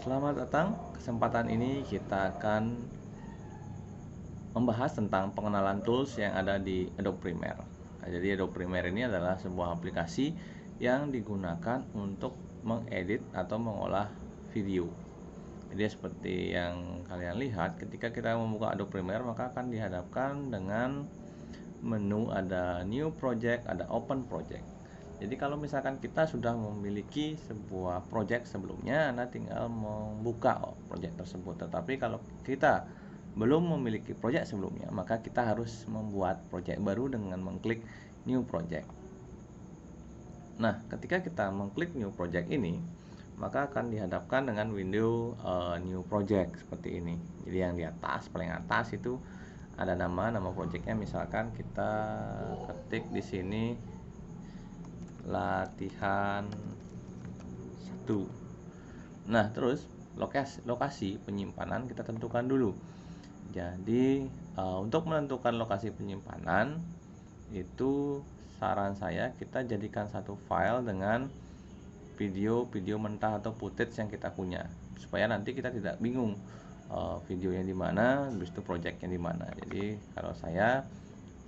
Selamat datang. Kesempatan ini kita akan membahas tentang pengenalan tools yang ada di Adobe Premiere. Jadi Adobe Premiere ini adalah sebuah aplikasi yang digunakan untuk mengedit atau mengolah video. Jadi seperti yang kalian lihat, ketika kita membuka Adobe Premiere maka akan dihadapkan dengan menu ada New Project, ada Open Project. Jadi kalau misalkan kita sudah memiliki sebuah project sebelumnya, Anda tinggal membuka project tersebut. Tetapi kalau kita belum memiliki project sebelumnya, maka kita harus membuat project baru dengan mengklik New Project. Nah, ketika kita mengklik New Project ini, maka akan dihadapkan dengan window New Project seperti ini. Jadi yang di atas, paling atas itu ada nama projectnya. Misalkan kita ketik di sini latihan 1. Nah, terus lokasi penyimpanan kita tentukan dulu. Jadi untuk menentukan lokasi penyimpanan itu saran saya kita jadikan satu file dengan video mentah atau footage yang kita punya, supaya nanti kita tidak bingung videonya di mana, habis itu projectnya di mana. Jadi kalau saya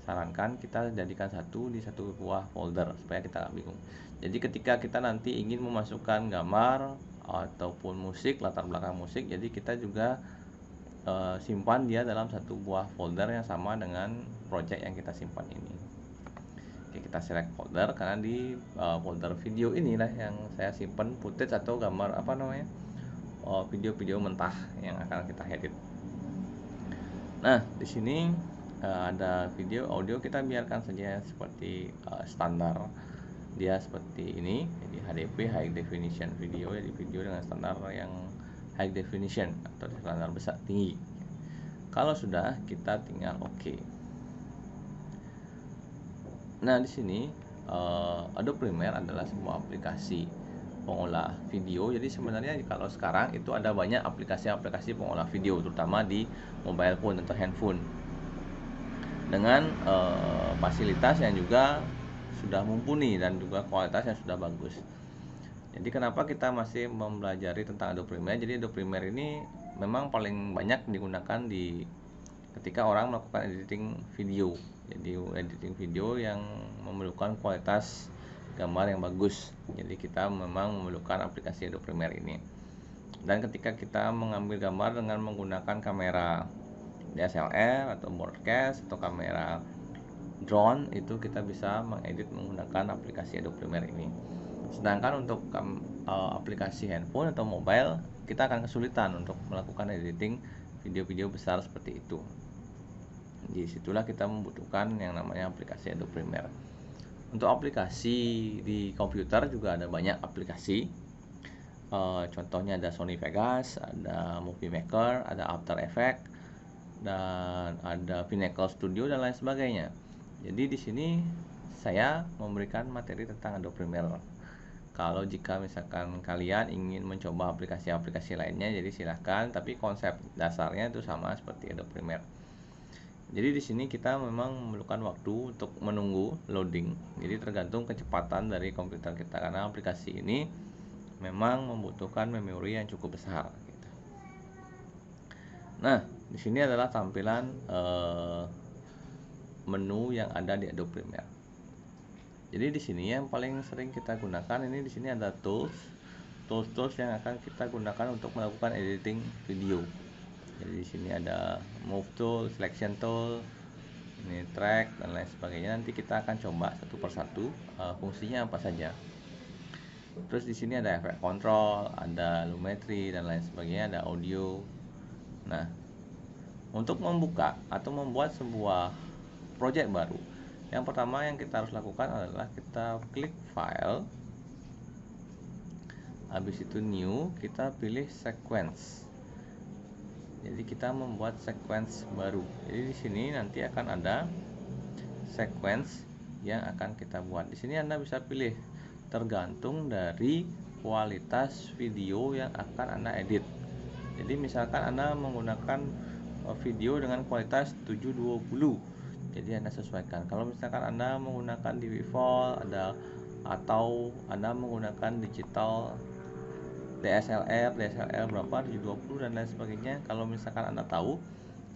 sarankan kita jadikan di satu buah folder supaya kita nggak bingung. Jadi ketika kita nanti ingin memasukkan gambar ataupun musik, latar belakang musik, jadi kita juga simpan dia dalam satu buah folder yang sama dengan project yang kita simpan ini. Oke, kita select folder karena di folder video inilah yang saya simpan footage atau gambar video-video mentah yang akan kita edit. Nah, di sini ada video, audio kita biarkan saja seperti standar. Dia seperti ini, jadi HDP, High Definition Video, jadi video dengan standar yang High Definition atau standar besar tinggi. Kalau sudah, kita tinggal OK. Nah, di sini Adobe Premiere adalah sebuah aplikasi pengolah video. Jadi sebenarnya kalau sekarang itu ada banyak aplikasi-aplikasi pengolah video, terutama di mobile phone atau handphone, dengan fasilitas yang juga sudah mumpuni dan juga kualitas yang sudah bagus. Jadi kenapa kita masih mempelajari tentang Adobe Premiere? Jadi Adobe Premiere ini memang paling banyak digunakan ketika orang melakukan editing video. Jadi editing video yang memerlukan kualitas gambar yang bagus. Jadi kita memang memerlukan aplikasi Adobe Premiere ini. Dan ketika kita mengambil gambar dengan menggunakan kamera DSLR atau broadcast atau kamera drone, itu kita bisa mengedit menggunakan aplikasi Adobe Premiere ini. Sedangkan untuk aplikasi handphone atau mobile, kita akan kesulitan untuk melakukan editing video-video besar seperti itu. Di situlah kita membutuhkan yang namanya aplikasi Adobe Premiere. Untuk aplikasi di komputer juga ada banyak aplikasi. Contohnya ada Sony Vegas, ada Movie Maker, ada After Effects, dan ada Pinnacle Studio dan lain sebagainya. Jadi di sini saya memberikan materi tentang Adobe Premiere. Kalau jika misalkan kalian ingin mencoba aplikasi-aplikasi lainnya, jadi silahkan, tapi konsep dasarnya itu sama seperti Adobe Premiere. Jadi di sini kita memang memerlukan waktu untuk menunggu loading. Jadi tergantung kecepatan dari komputer kita, karena aplikasi ini memang membutuhkan memori yang cukup besar. Nah, di sini adalah tampilan menu yang ada di Adobe Premiere. Jadi di sini yang paling sering kita gunakan ini, di sini ada tools yang akan kita gunakan untuk melakukan editing video. Jadi di sini ada move tool, selection tool, ini track dan lain sebagainya. Nanti kita akan coba satu persatu fungsinya apa saja. Terus di sini ada effect control, ada lumetri dan lain sebagainya, ada audio. Nah, untuk membuka atau membuat sebuah project baru, yang pertama yang kita harus lakukan adalah kita klik file, habis itu new, kita pilih sequence. Jadi kita membuat sequence baru. Jadi di sini nanti akan ada sequence yang akan kita buat. Di sini Anda bisa pilih tergantung dari kualitas video yang akan Anda edit. Jadi misalkan Anda menggunakan video dengan kualitas 720, jadi Anda sesuaikan. Kalau misalkan Anda menggunakan DV Fall atau Anda menggunakan digital DSLR berapa 720 dan lain sebagainya. Kalau misalkan Anda tahu,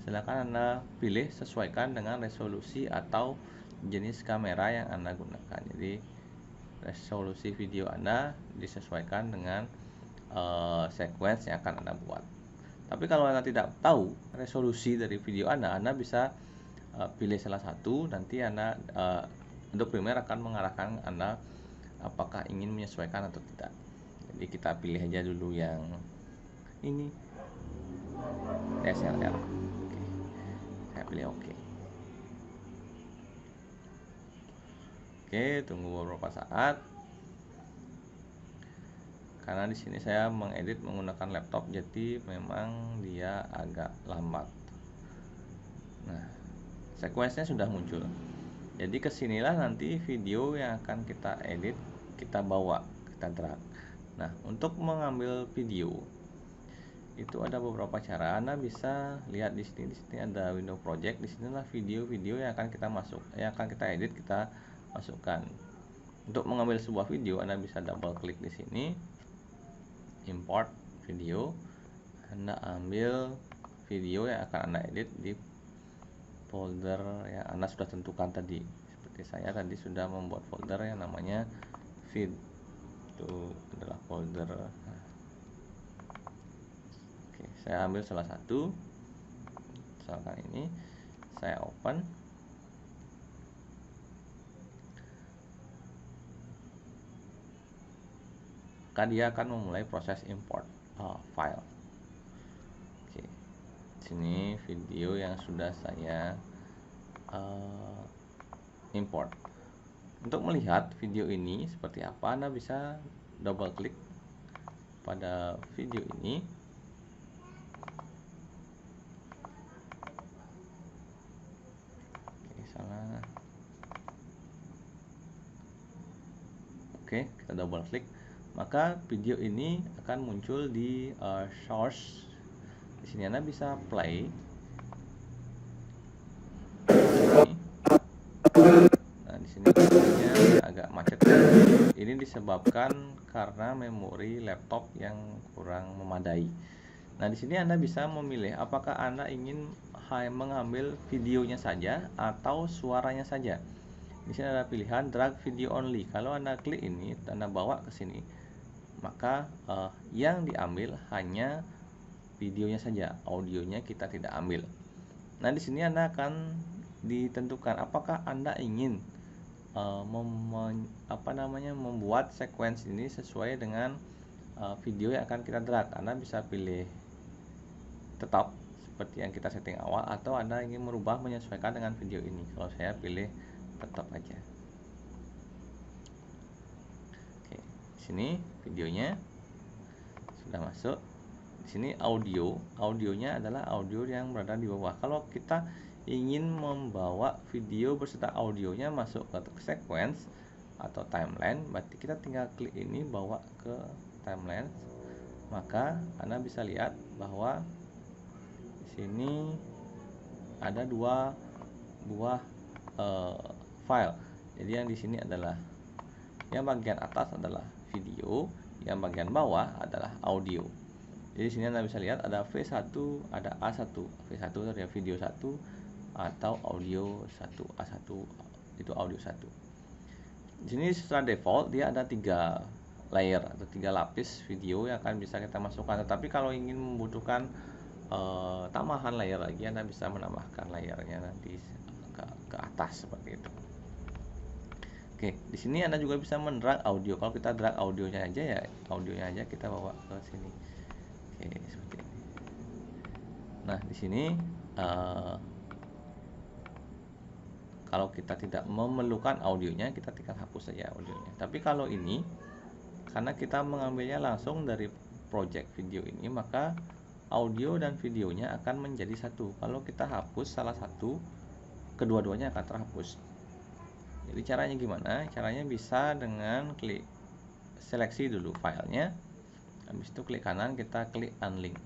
silakan Anda pilih sesuaikan dengan resolusi atau jenis kamera yang Anda gunakan. Jadi resolusi video Anda disesuaikan dengan sequence yang akan Anda buat. Tapi kalau Anda tidak tahu resolusi dari video Anda bisa pilih salah satu. Nanti Adobe Premiere akan mengarahkan Anda apakah ingin menyesuaikan atau tidak. Jadi kita pilih aja dulu yang ini, DSLR. Oke. Saya pilih oke. Oke, tunggu beberapa saat. Karena di sini saya mengedit menggunakan laptop, jadi memang dia agak lambat. Nah, sequence-nya sudah muncul. Jadi kesinilah nanti video yang akan kita edit, kita bawa, kita drag. Nah, untuk mengambil video itu ada beberapa cara. Anda bisa lihat di sini. Di sini ada window project. Di sinilah video-video yang akan kita edit, kita masukkan. Untuk mengambil sebuah video, Anda bisa double klik di sini, import video. Anda ambil video yang akan Anda edit di folder yang Anda sudah tentukan tadi. Seperti saya tadi sudah membuat folder yang namanya feed. Itu adalah folder. Oke, saya ambil salah satu, misalkan ini, saya open. Maka dia akan memulai proses import file. Oke, sini video yang sudah saya import. Untuk melihat video ini seperti apa, Anda bisa double klik pada video ini. Oke, salah. Oke, kita double klik, maka video ini akan muncul di source. Di sini Anda bisa play. Nah, di sini videonya agak macet. Ini disebabkan karena memori laptop yang kurang memadai. Nah, di sini Anda bisa memilih apakah Anda ingin mengambil videonya saja atau suaranya saja. Di sini ada pilihan drag video only. Kalau Anda klik ini, Anda bawa ke sini, maka yang diambil hanya videonya saja, audionya kita tidak ambil. Nah, di sini Anda akan ditentukan apakah Anda ingin membuat sequence ini sesuai dengan video yang akan kita drag. Anda bisa pilih tetap seperti yang kita setting awal, atau Anda ingin merubah menyesuaikan dengan video ini. Kalau saya pilih tetap aja. Oke, di sini videonya sudah masuk. Di sini audionya adalah audio yang berada di bawah. Kalau kita ingin membawa video beserta audionya masuk ke sequence atau timeline, berarti kita tinggal klik ini, bawa ke timeline. Maka Anda bisa lihat bahwa di sini ada dua buah file. Jadi yang di sini adalah, yang bagian atas adalah video, yang bagian bawah adalah audio. Jadi sini Anda bisa lihat ada V1, ada A1. V1 dari video 1 atau audio 1, A1 itu audio 1. Di sini secara default dia ada 3 layer atau 3 lapis video yang akan bisa kita masukkan. Tetapi kalau ingin membutuhkan tambahan layer lagi, Anda bisa menambahkan layernya nanti ke atas seperti itu. Oke, di sini Anda juga bisa mendrag audio. Kalau kita drag audionya aja, ya audionya aja kita bawa ke sini. Oke, seperti ini. Nah, di sini kalau kita tidak memerlukan audionya, kita tinggal hapus saja audionya. Tapi kalau ini, karena kita mengambilnya langsung dari project video ini, maka audio dan videonya akan menjadi satu. Kalau kita hapus salah satu, kedua-duanya akan terhapus. Jadi caranya gimana? Caranya bisa dengan klik seleksi dulu filenya, habis itu klik kanan, kita klik unlink.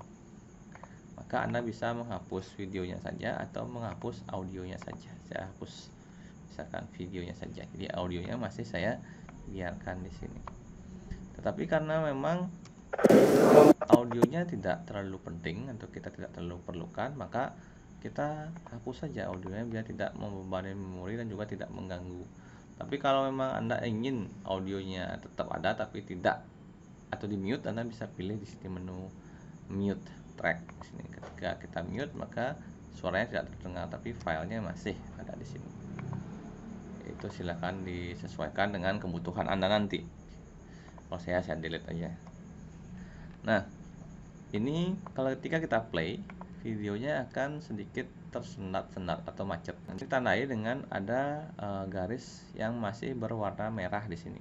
Maka Anda bisa menghapus videonya saja atau menghapus audionya saja. Saya hapus misalkan videonya saja, jadi audionya masih saya biarkan di sini. Tetapi karena memang audionya tidak terlalu penting atau kita tidak terlalu perlukan, maka kita hapus saja audionya biar tidak membebani memori dan juga tidak mengganggu. Tapi kalau memang Anda ingin audionya tetap ada tapi tidak atau di mute, Anda bisa pilih di sini menu mute track di sini. Ketika kita mute maka suaranya tidak terdengar tapi filenya masih ada di sini. Itu silakan disesuaikan dengan kebutuhan Anda nanti. Kalau saya delete aja. Nah, ini kalau ketika kita play, videonya akan sedikit tersendat-sendat atau macet. Nanti tandai dengan ada garis yang masih berwarna merah di sini.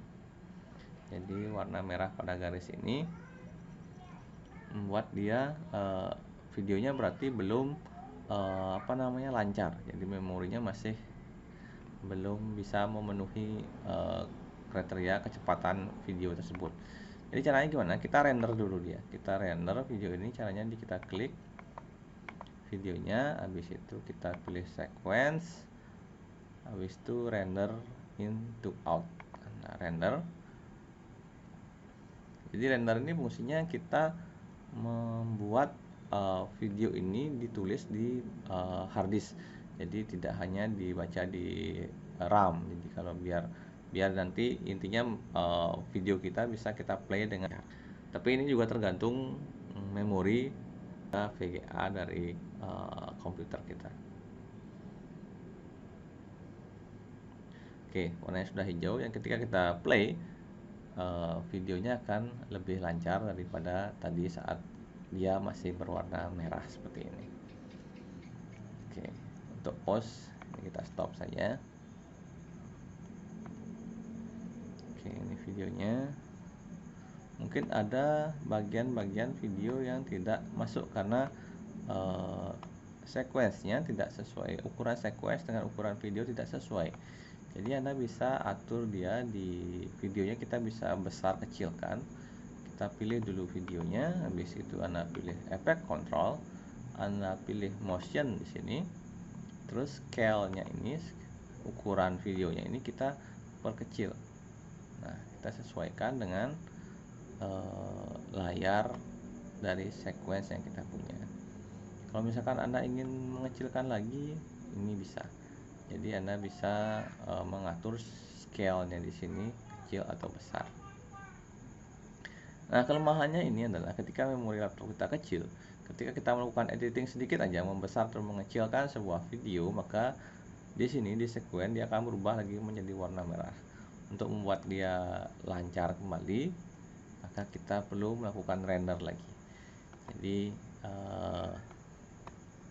Jadi warna merah pada garis ini membuat dia videonya berarti belum lancar. Jadi memorinya masih belum bisa memenuhi kriteria kecepatan video tersebut. Jadi caranya gimana? Kita render dulu dia. Kita render video ini, caranya kita klik videonya, habis itu kita pilih sequence, habis itu render into out. Nah, render. Jadi render ini fungsinya kita membuat video ini ditulis di harddisk. Jadi tidak hanya dibaca di RAM. Jadi kalau biar nanti intinya video kita bisa kita play dengan. Tapi ini juga tergantung memori VGA dari komputer kita. Oke, warnanya sudah hijau. Yang ketika kita play, videonya akan lebih lancar daripada tadi saat dia masih berwarna merah seperti ini. Oke, untuk pause kita stop saja. Oke, ini videonya. Mungkin ada bagian-bagian video yang tidak masuk karena sequence-nya tidak sesuai, ukuran sequence dengan ukuran video tidak sesuai. Jadi Anda bisa atur dia di videonya, kita bisa besar kecilkan. Kita pilih dulu videonya, habis itu Anda pilih effect control, Anda pilih motion di sini. Terus scale-nya ini, ukuran videonya ini kita perkecil. Nah, kita sesuaikan dengan layar dari sequence yang kita punya. Kalau misalkan Anda ingin mengecilkan lagi, ini bisa. Jadi Anda bisa mengatur scale-nya di sini kecil atau besar. Nah, kelemahannya ini adalah ketika memori laptop kita kecil, ketika kita melakukan editing sedikit aja, membesar atau mengecilkan sebuah video, maka di sini di sequence dia akan berubah lagi menjadi warna merah. Untuk membuat dia lancar kembali, maka kita perlu melakukan render lagi. Jadi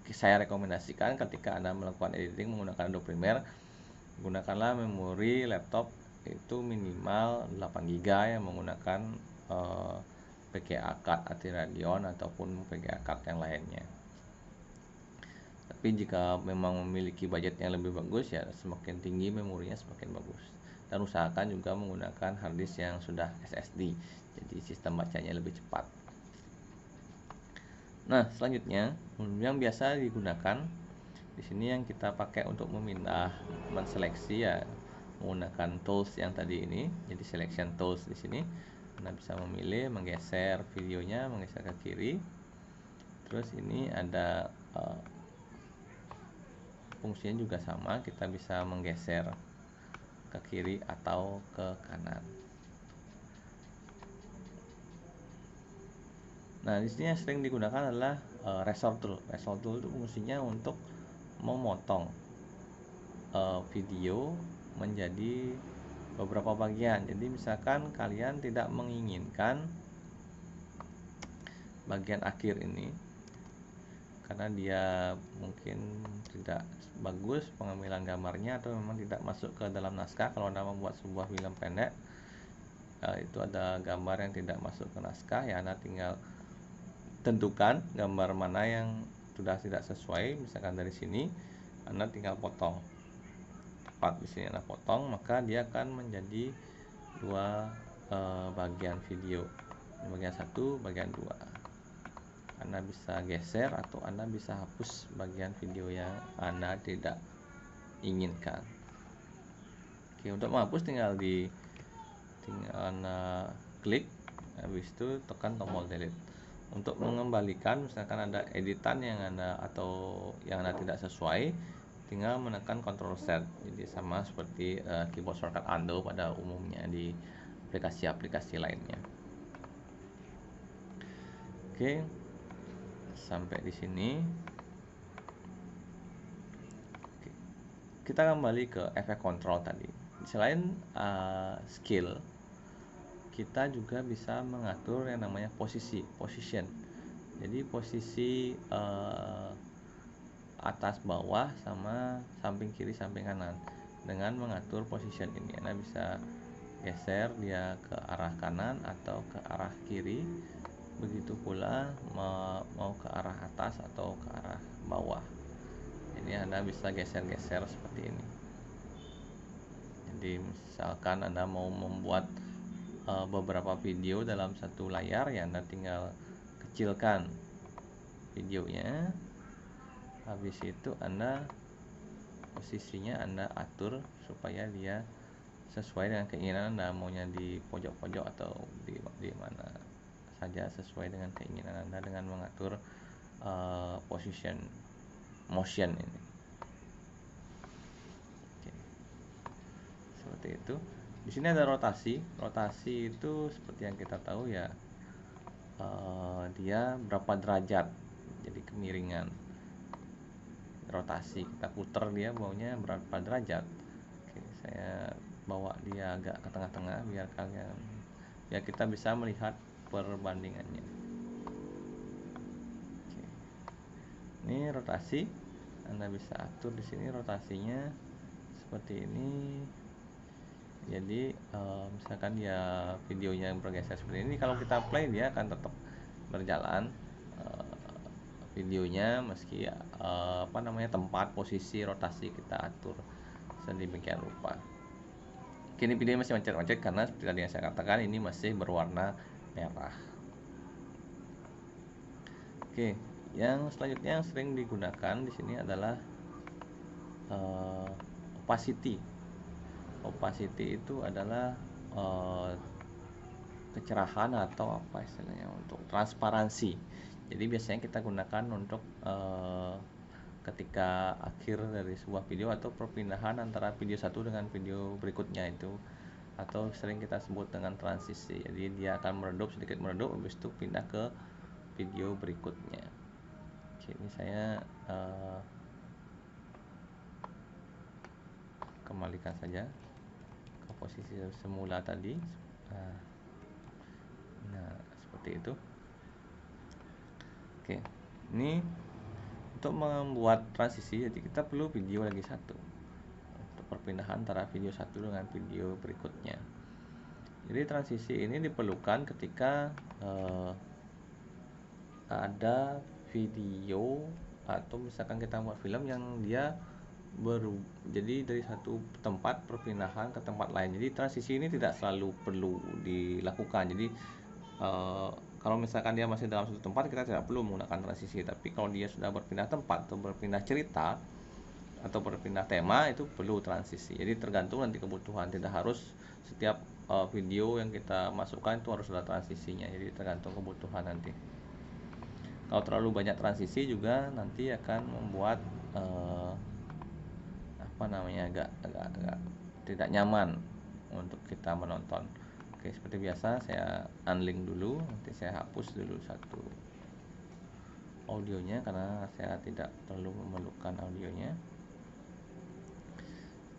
saya rekomendasikan ketika Anda melakukan editing menggunakan Adobe Premiere, gunakanlah memori laptop itu minimal 8 GB yang menggunakan VGA card ATI Radeon ataupun VGA card yang lainnya. Tapi jika memang memiliki budget yang lebih bagus, ya semakin tinggi memorinya semakin bagus. Dan usahakan juga menggunakan harddisk yang sudah SSD, jadi sistem bacanya lebih cepat. Nah, selanjutnya yang biasa digunakan di sini yang kita pakai untuk memindah, menseleksi ya menggunakan tools yang tadi ini. Jadi selection tools di sini Anda bisa memilih, menggeser videonya, menggeser ke kiri. Terus ini ada fungsinya juga sama, kita bisa menggeser ke kiri atau ke kanan. Nah, di sini yang sering digunakan adalah resort tool. Resort tool itu fungsinya untuk memotong video menjadi beberapa bagian. Jadi misalkan kalian tidak menginginkan bagian akhir ini karena dia mungkin tidak bagus pengambilan gambarnya atau memang tidak masuk ke dalam naskah. Kalau Anda membuat sebuah film pendek, itu ada gambar yang tidak masuk ke naskah, ya Anda tinggal tentukan gambar mana yang sudah tidak sesuai. Misalkan dari sini Anda tinggal potong tepat di sini, Anda potong, maka dia akan menjadi dua bagian video, bagian satu, bagian dua. Anda bisa geser atau Anda bisa hapus bagian video yang Anda tidak inginkan. Oke, untuk menghapus tinggal Anda klik, habis itu tekan tombol delete. Untuk mengembalikan misalkan ada editan yang Anda atau yang Anda tidak sesuai, tinggal menekan Ctrl Z. Jadi sama seperti keyboard shortcut undo pada umumnya di aplikasi-aplikasi lainnya. Oke, sampai di sini. Oke. Kita kembali ke efek control tadi. Selain skill, kita juga bisa mengatur yang namanya position. Jadi posisi atas bawah sama samping kiri samping kanan. Dengan mengatur position ini Anda bisa geser dia ke arah kanan atau ke arah kiri. Begitu pula mau ke arah atas atau ke arah bawah. Ini Anda bisa geser-geser seperti ini. Jadi misalkan Anda mau membuat beberapa video dalam satu layar, ya Anda tinggal kecilkan videonya. Habis itu Anda posisinya Anda atur supaya dia sesuai dengan keinginan Anda, maunya di pojok-pojok atau di mana saja sesuai dengan keinginan Anda dengan mengatur motion ini. Oke. Seperti itu. Di sini ada rotasi. Rotasi itu seperti yang kita tahu ya, dia berapa derajat, jadi kemiringan. Rotasi kita putar dia maunya berapa derajat. Oke, saya bawa dia agak ke tengah-tengah biar kita bisa melihat perbandingannya. Oke. Ini rotasi, Anda bisa atur di sini rotasinya seperti ini. Jadi misalkan dia videonya bergeser seperti ini, kalau kita play dia akan tetap berjalan videonya meski tempat posisi rotasi kita atur sedemikian rupa. Kini video masih macet-macet karena seperti tadi yang saya katakan ini masih berwarna merah. Oke, yang selanjutnya yang sering digunakan di sini adalah opacity. Opacity itu adalah kecerahan atau apa istilahnya, untuk transparansi. Jadi biasanya kita gunakan untuk ketika akhir dari sebuah video atau perpindahan antara video satu dengan video berikutnya itu, atau sering kita sebut dengan transisi. Jadi dia akan meredup, sedikit meredup, habis itu pindah ke video berikutnya. Oke, ini saya kembalikan saja ke posisi semula tadi. Nah, seperti itu. Oke, ini untuk membuat transisi, jadi kita perlu video lagi satu untuk perpindahan antara video satu dengan video berikutnya. Jadi transisi ini diperlukan ketika ada video atau misalkan kita buat film yang dia jadi dari satu tempat perpindahan ke tempat lain. Jadi transisi ini tidak selalu perlu dilakukan. Jadi kalau misalkan dia masih dalam satu tempat, kita tidak perlu menggunakan transisi. Tapi kalau dia sudah berpindah tempat atau berpindah cerita atau berpindah tema, itu perlu transisi. Jadi tergantung nanti kebutuhan, tidak harus setiap video yang kita masukkan itu harus ada transisinya. Jadi tergantung kebutuhan nanti. Kalau terlalu banyak transisi juga nanti akan membuat agak tidak nyaman untuk kita menonton. Oke, seperti biasa saya unlink dulu, nanti saya hapus dulu satu audionya karena saya tidak terlalu memerlukan audionya.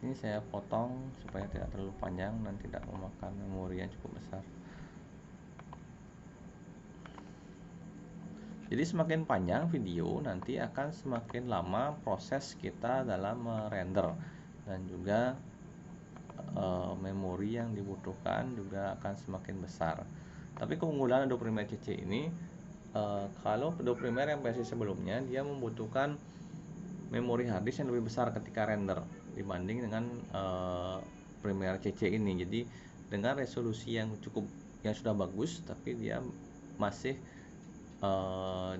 Ini saya potong supaya tidak terlalu panjang dan tidak memakan memori yang cukup besar. Jadi semakin panjang video nanti akan semakin lama proses kita dalam merender, dan juga memori yang dibutuhkan juga akan semakin besar. Tapi keunggulan Adobe Premiere CC ini, kalau Adobe Premiere yang versi sebelumnya dia membutuhkan memori hard disk yang lebih besar ketika render dibanding dengan Premiere CC ini. Jadi dengan resolusi yang sudah bagus, tapi dia masih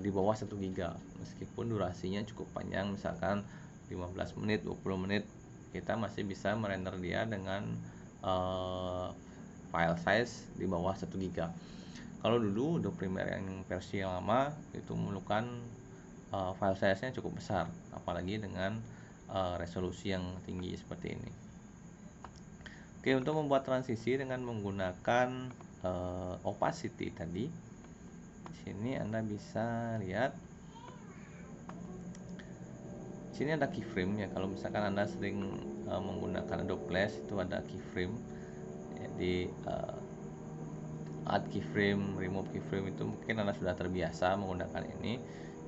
di bawah 1 GB meskipun durasinya cukup panjang, misalkan 15 menit 20 menit, kita masih bisa merender dia dengan file size di bawah 1 GB. Kalau dulu Adobe Premiere yang versi yang lama itu memerlukan file size-nya cukup besar, apalagi dengan resolusi yang tinggi seperti ini. Oke, untuk membuat transisi dengan menggunakan opacity tadi, di sini Anda bisa lihat, di sini ada keyframe ya. Kalau misalkan Anda sering menggunakan Adobe Flash, itu ada keyframe. Jadi add keyframe, remove keyframe itu mungkin Anda sudah terbiasa menggunakan ini.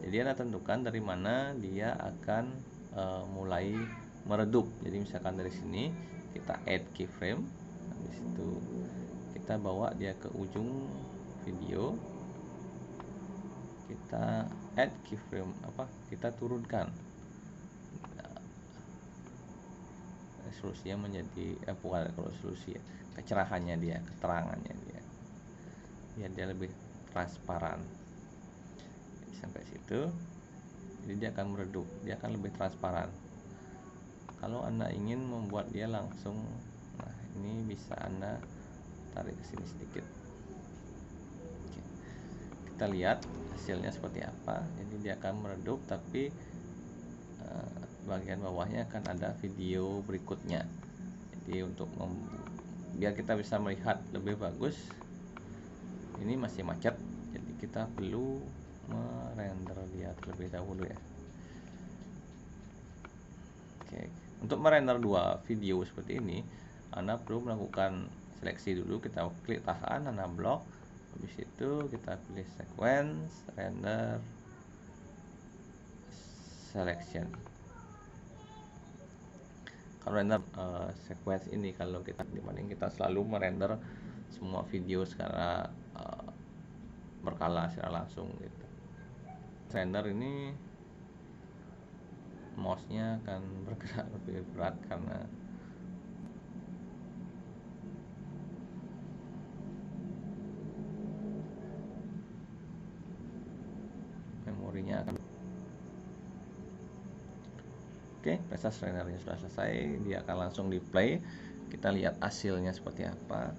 Jadi Anda tentukan dari mana dia akan mulai meredup. Jadi misalkan dari sini kita add keyframe, habis itu kita bawa dia ke ujung video, kita add keyframe kita turunkan resolusinya menjadi bukan resolusi ya, kecerahannya dia, keterangannya dia, biar dia lebih transparan. Jadi sampai situ, jadi dia akan meredup, dia akan lebih transparan. Kalau Anda ingin membuat dia langsung, nah ini bisa Anda tarik ke sini sedikit. Oke. Kita lihat hasilnya seperti apa. Jadi dia akan meredup, tapi bagian bawahnya akan ada video berikutnya. Jadi untuk biar kita bisa melihat lebih bagus, ini masih macet, jadi kita perlu merender dia terlebih dahulu ya. Oke, untuk merender dua video seperti ini, Anda perlu melakukan seleksi dulu. Kita klik tahan, Anda blok, habis itu kita pilih sequence, render, selection. Kalau render sequence ini, kalau kita dibanding kita selalu merender semua video secara berkala secara langsung gitu. Render ini mouse-nya akan bergerak lebih berat karena memorinya akan. Oke, proses rendernya sudah selesai, dia akan langsung di play. Kita lihat hasilnya seperti apa.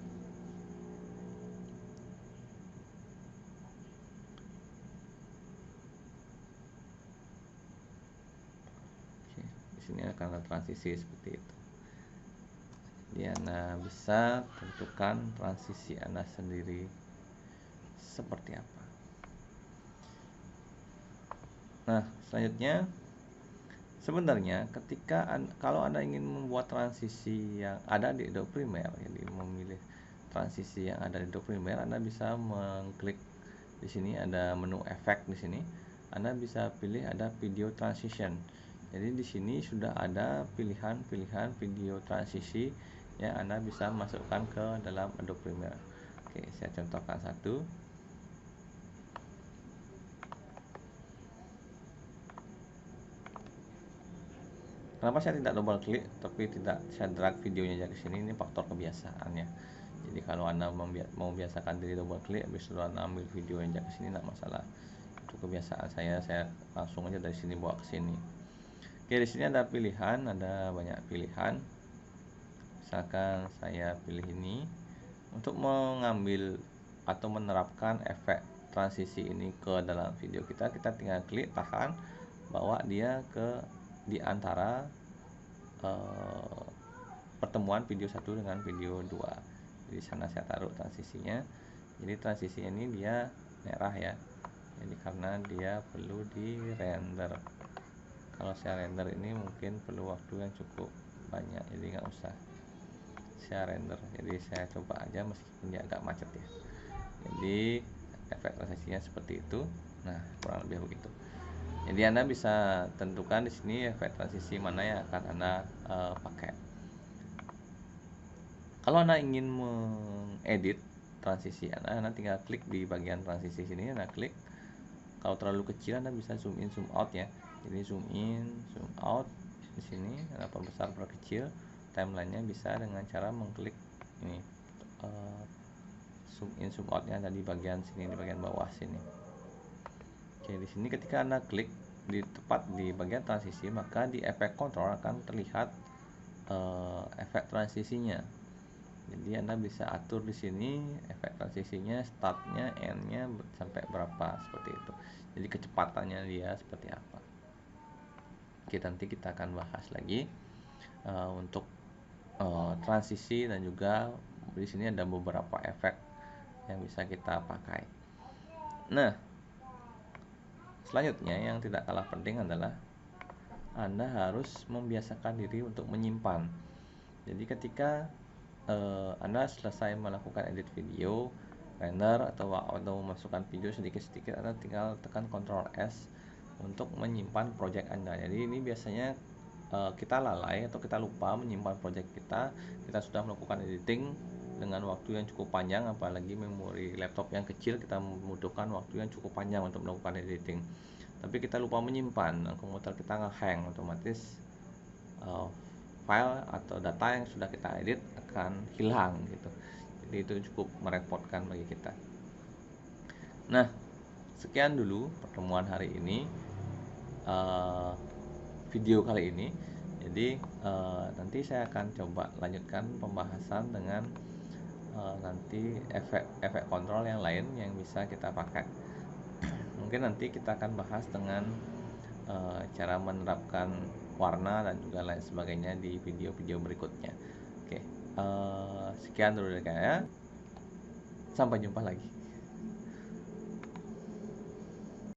Oke, di sini akan ada transisi seperti itu. Jadi Anda bisa tentukan transisi Anda sendiri seperti apa. Nah, selanjutnya sebenarnya kalau Anda ingin membuat transisi yang ada di Adobe Premiere, jadi memilih transisi yang ada di Adobe Premiere, Anda bisa mengklik di sini, ada menu efek di sini. Anda bisa pilih ada video transition. Jadi di sini sudah ada pilihan-pilihan video transisi yang Anda bisa masukkan ke dalam Adobe Premiere. Oke, saya contohkan satu. Kenapa saya tidak double klik tapi tidak saya drag videonya ke sini? Ini faktor kebiasaan ya. Jadi kalau Anda mau biasakan diri double klik, habis itu Anda ambil video yang ke sini, tidak masalah. Itu kebiasaan saya langsung aja dari sini bawa ke sini. Oke, di sini ada pilihan, ada banyak pilihan. Misalkan saya pilih ini. Untuk mengambil atau menerapkan efek transisi ini ke dalam video kita tinggal klik tahan, bawa dia ke di antara pertemuan video 1 dengan video 2. Di sana saya taruh transisinya. Jadi transisinya ini dia merah ya. Jadi karena dia perlu di render. Kalau saya render ini mungkin perlu waktu yang cukup banyak, jadi nggak usah saya render. Jadi saya coba aja meskipun dia agak macet ya. Jadi efek transisinya seperti itu. Nah, kurang lebih begitu. Jadi Anda bisa tentukan di sini efek transisi mana yang akan Anda pakai. Kalau Anda ingin mengedit transisi Anda tinggal klik di bagian transisi sini, Anda klik. Kalau terlalu kecil Anda bisa zoom in, zoom out ya. Jadi zoom in, zoom out di sini, Anda perbesar, perkecil. Timelinenya bisa dengan cara mengklik ini. Zoom in, zoom outnya ada di bagian sini, di bagian bawah sini. Oke, di sini ketika Anda klik tepat di bagian transisi, maka di efek control akan terlihat efek transisinya. Jadi Anda bisa atur di sini efek transisinya, startnya, endnya sampai berapa, seperti itu. Jadi kecepatannya dia seperti apa. Oke, nanti kita akan bahas lagi untuk transisi, dan juga di sini ada beberapa efek yang bisa kita pakai. Nah, selanjutnya yang tidak kalah penting adalah Anda harus membiasakan diri untuk menyimpan. Jadi ketika Anda selesai melakukan edit video, render atau memasukkan video sedikit-sedikit, Anda tinggal tekan Ctrl S untuk menyimpan project Anda. Jadi ini biasanya kita lalai atau kita lupa menyimpan project kita sudah melakukan editing dengan waktu yang cukup panjang, apalagi memori laptop yang kecil, kita membutuhkan waktu yang cukup panjang untuk melakukan editing. Tapi kita lupa menyimpan, komputer kita nge-hang, otomatis file atau data yang sudah kita edit akan hilang gitu. Jadi itu cukup merepotkan bagi kita. Nah, sekian dulu pertemuan hari ini, video kali ini. Jadi nanti saya akan coba lanjutkan pembahasan dengan nanti efek kontrol yang lain yang bisa kita pakai. Mungkin nanti kita akan bahas dengan cara menerapkan warna dan juga lain sebagainya di video-video berikutnya. Oke, sekian dulu dari saya. Sampai jumpa lagi.